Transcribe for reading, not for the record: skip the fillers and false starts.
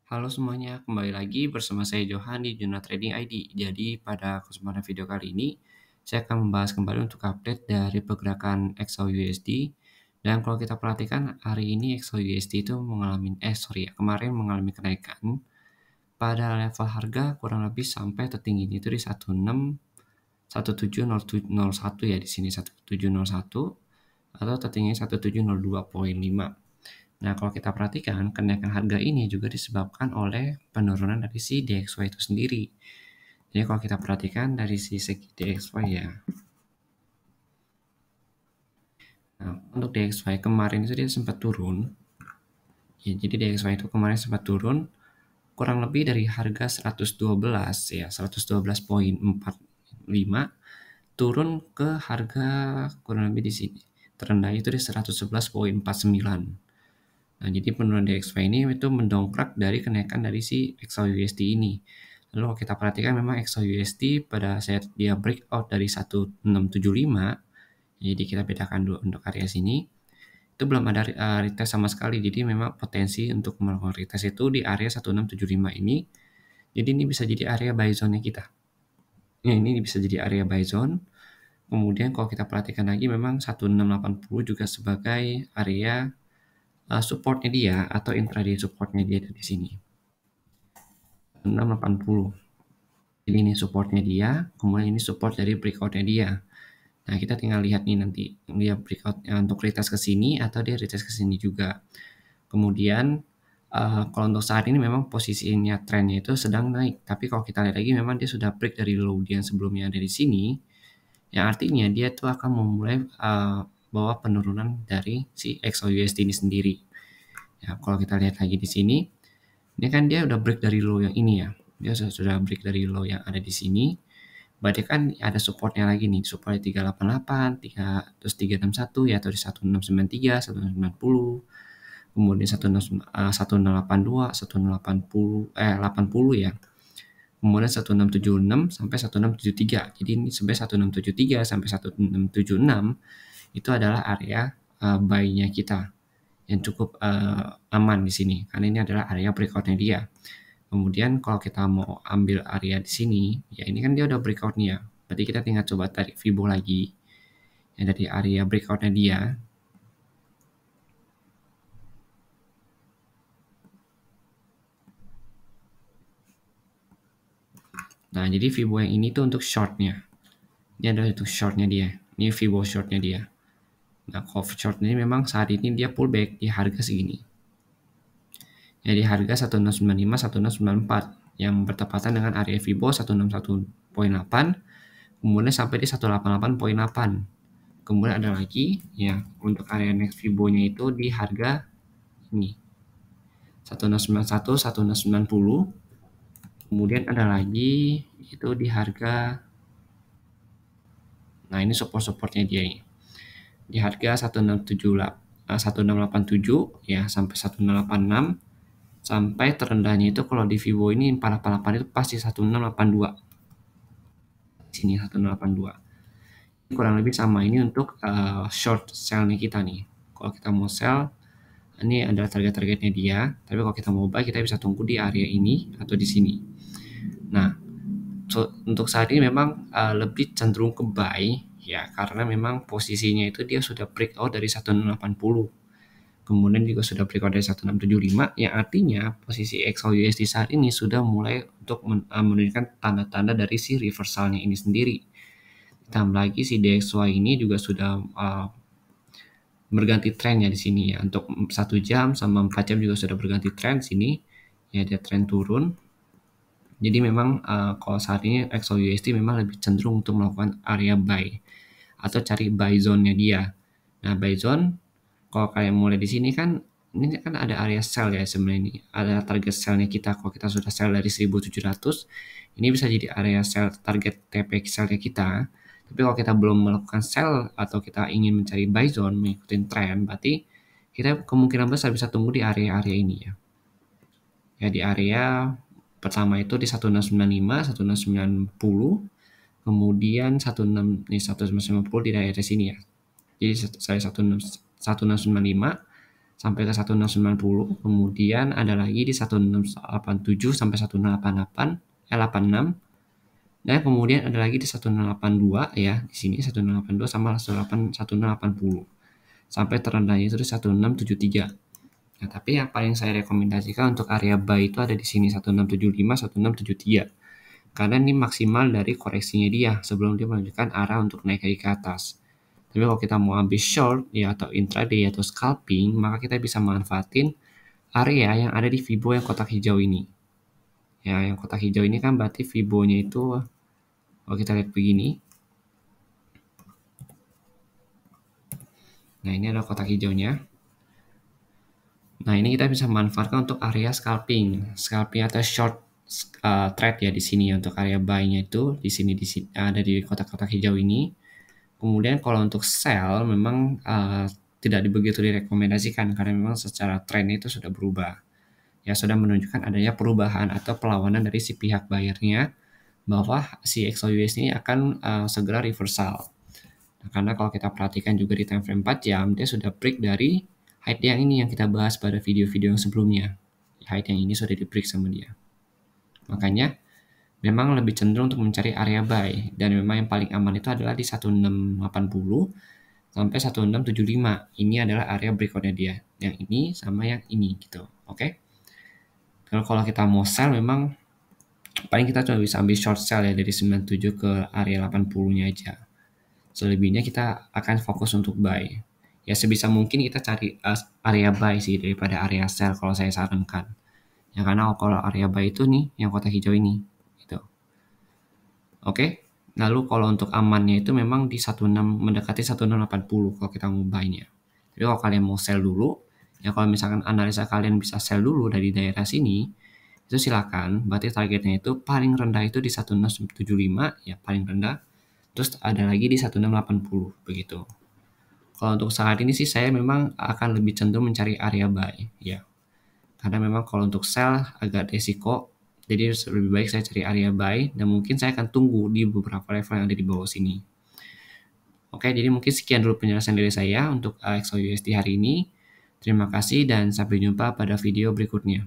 Halo semuanya, kembali lagi bersama saya Johan di Juna Trading ID. Jadi pada kesempatan video kali ini, saya akan membahas kembali untuk update dari pergerakan XAUUSD. Dan kalau kita perhatikan hari ini XAUUSD itu kemarin mengalami kenaikan pada level harga kurang lebih sampai tertinggi itu di 1701 ya, di sini 1701 atau tertinggi 1702,5. Nah, kalau kita perhatikan, kenaikan harga ini juga disebabkan oleh penurunan dari si DXY itu sendiri. Jadi kalau kita perhatikan dari si segi DXY ya. Nah, untuk DXY kemarin itu dia sempat turun. Ya, jadi DXY itu kemarin sempat turun kurang lebih dari harga 112 ya, 112,45 turun ke harga kurang lebih di sini. Terendah itu di 111,49. Nah, jadi penurunan DXY ini itu mendongkrak dari kenaikan dari si XAUUSD ini. Lalu kalau kita perhatikan memang XAUUSD pada saat dia breakout dari 1675, jadi kita bedakan dulu untuk area sini, itu belum ada retest sama sekali. Jadi memang potensi untuk melakukan retest itu di area 1675 ini. Jadi ini bisa jadi area buy zone-nya kita. Ya, ini bisa jadi area buy zone. Kemudian kalau kita perhatikan lagi memang 1680 juga sebagai area supportnya dia atau intraday supportnya dia di sini 680. Jadi ini supportnya dia, kemudian ini support dari breakoutnya dia. Nah, kita tinggal lihat nih nanti dia breakout untuk retest ke sini atau dia retest ke sini juga. Kemudian kalau untuk saat ini memang posisinya trennya itu sedang naik, tapi kalau kita lihat lagi memang dia sudah break dari low dia yang sebelumnya ada di sini, yang artinya dia tuh akan memulai bawa penurunan dari si XAUUSD ini sendiri. Ya, kalau kita lihat lagi di sini, ini kan dia udah break dari low yang ini ya. Dia sudah break dari low yang ada di sini. Berarti kan ada supportnya lagi nih, supportnya 388, 3, terus 361 ya, atau di 1693, 1690, kemudian 1082, 80 ya. Kemudian 1676 sampai 1673. Jadi ini sampai 1673 sampai 1676 itu adalah area buy-nya kita yang cukup aman di sini karena ini adalah area breakout-nya dia. Kemudian kalau kita mau ambil area di sini, ya ini kan dia udah breakout-nya. Berarti kita tinggal coba tarik Fibo lagi yang dari area breakout-nya dia. Nah, jadi Fibo yang ini tuh untuk short-nya. Ini adalah untuk short-nya dia. Ini Fibo short-nya dia. Nah, kalau short ini memang saat ini dia pullback di harga segini. Jadi harga 1695, 1694 yang bertepatan dengan area Fibo 161,8, kemudian sampai di 188,8. Kemudian ada lagi ya untuk area next Fibo-nya itu di harga ini 1691, 1690. Kemudian ada lagi itu di harga, nah ini support-supportnya dia ini di harga 1687 ya sampai 1686, sampai terendahnya itu kalau di Fibo ini 488 itu pasti 1682. Sini 1682. Kurang lebih sama ini untuk short sell-nya kita nih. Kalau kita mau sell, ini adalah target-targetnya dia. Tapi kalau kita mau buy, kita bisa tunggu di area ini atau di sini. Nah, untuk saat ini memang lebih cenderung ke buy ya, karena memang posisinya itu dia sudah breakout dari 1680. Kemudian juga sudah breakout dari 1675, yang artinya posisi XAUUSD saat ini sudah mulai untuk menunjukkan tanda-tanda dari si reversalnya ini sendiri. Ditambah lagi si DXY ini juga sudah berganti trennya di sini ya. Untuk 1 jam sama 4 jam juga sudah berganti tren sini. Ya, ada tren turun. Jadi memang kalau saat ini XAUUSD memang lebih cenderung untuk melakukan area buy atau cari buy zone-nya dia. Nah, buy zone kalau kalian mulai di sini kan ini kan ada area sell ya sebenarnya, ini ada target sell-nya kita. Kalau kita sudah sell dari 1700, ini bisa jadi area sell target TP sell-nya kita. Tapi kalau kita belum melakukan sell atau kita ingin mencari buy zone mengikuti tren, berarti kita kemungkinan besar bisa tunggu di area-area ini ya. Ya, di area pertama itu di 1695, 1690, kemudian 1650 di daerah sini ya. Jadi saya 1695 sampai ke 1690, kemudian ada lagi di 1687 sampai 86, dan kemudian ada lagi di 1082 ya, di sini 1082 sama 1080 sampai terendahnya itu di 1673. Nah, tapi yang paling saya rekomendasikan untuk area buy itu ada di sini 1675, 1673. Karena ini maksimal dari koreksinya dia sebelum dia menunjukkan arah untuk naik lagi ke atas. Tapi kalau kita mau ambil short ya atau intraday atau scalping, maka kita bisa manfaatin area yang ada di Fibo yang kotak hijau ini. Ya, yang kotak hijau ini kan berarti Fibo-nya itu kalau kita lihat begini. Nah, ini adalah kotak hijaunya. Nah, ini kita bisa manfaatkan untuk area scalping atau short trade ya di sini untuk area buy-nya itu di sini ada di kotak-kotak hijau ini. Kemudian kalau untuk sell memang tidak begitu direkomendasikan karena memang secara tren itu sudah berubah. Ya sudah menunjukkan adanya perubahan atau perlawanan dari si pihak buyernya bahwa si XOUS ini akan segera reversal. Nah, karena kalau kita perhatikan juga di time frame 4 jam, dia sudah break dari height yang ini yang kita bahas pada video-video yang sebelumnya. Height yang ini sudah di break sama dia. Makanya memang lebih cenderung untuk mencari area buy, dan memang yang paling aman itu adalah di 1680 sampai 1675. Ini adalah area breakout-nya dia. Yang ini sama yang ini gitu. Oke. Kalau kita mau sell memang paling kita cuma bisa ambil short sell ya dari 97 ke area 80-nya aja. Selebihnya kita akan fokus untuk buy. Ya sebisa mungkin kita cari area buy sih daripada area sell kalau saya sarankan. Ya karena kalau area buy itu nih yang kotak hijau ini gitu. Oke. Lalu kalau untuk amannya itu memang di 16 mendekati 1680 kalau kita mau buy-nya. Jadi kalau kalian mau sell dulu, ya kalau misalkan analisa kalian bisa sell dulu dari daerah sini, itu silakan. Berarti targetnya itu paling rendah itu di 1675 ya paling rendah. Terus ada lagi di 1680 begitu. Kalau untuk saat ini sih saya memang akan lebih cenderung mencari area buy ya. Karena memang kalau untuk sell agak resiko. Jadi lebih baik saya cari area buy dan mungkin saya akan tunggu di beberapa level yang ada di bawah sini. Oke, jadi mungkin sekian dulu penjelasan dari saya untuk XOUSD hari ini. Terima kasih dan sampai jumpa pada video berikutnya.